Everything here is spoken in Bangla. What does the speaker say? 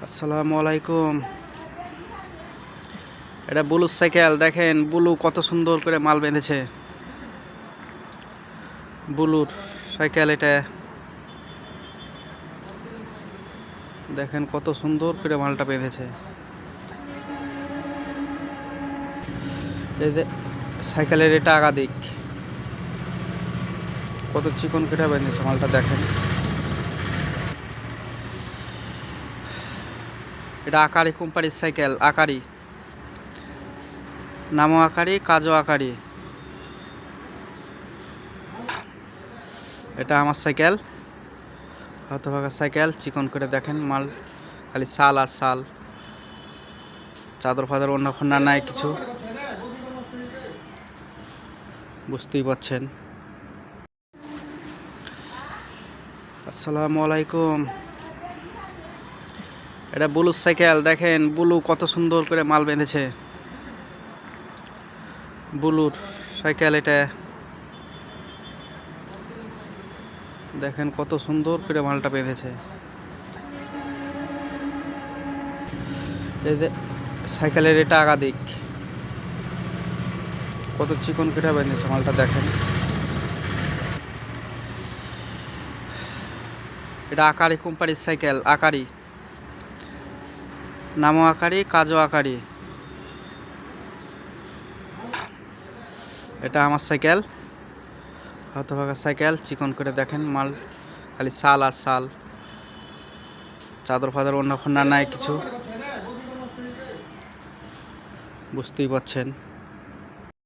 আসসালামু আলাইকুম। এটা ব্লু সাইকেল, দেখেন ব্লু কত সুন্দর করে মাল বেঁধেছে। ব্লুর সাইকেল এটা, দেখেন কত সুন্দর করে মালটা বেঁধেছে। এই যে সাইকেলের এটা আগা দিক, কত চিকন করে বেঁধেছে মালটা, দেখেন। এটা আকারি কোম্পানির সাইকেল, আকারি, নামও আকারি, কাজও আকারি। এটা আমার সাইকেল, হতভাগা সাইকেল, চিকন করে দেখেন মাল, খালি শাল আর শাল, চাদর ফাদর অন্য ফন্যা নাই কিছু, বুঝতেই পারছেন। আসসালামু আলাইকুম। এটা ব্লু সাইকেল, দেখেন ব্লু কত সুন্দর করে মাল বেঁধেছে। ব্লুর সাইকেল এটা, দেখেন কত সুন্দর করে মালটা বেঁধেছে। এই যে সাইকেলের এটা আগা দিক, কত চিকন করে বেঁধেছে মালটা, দেখেন। এটা আকারি কোম্পানির সাইকেল, আকারি, নামও আকারি, কাজও আকারি। এটা আমার সাইকেল, হতভাগা সাইকেল, চিকন করে দেখেন মাল, খালি শাল আর শাল, চাদর ফাদর অন্য ফন্যা নাই কিছু, বুঝতেই পারছেন।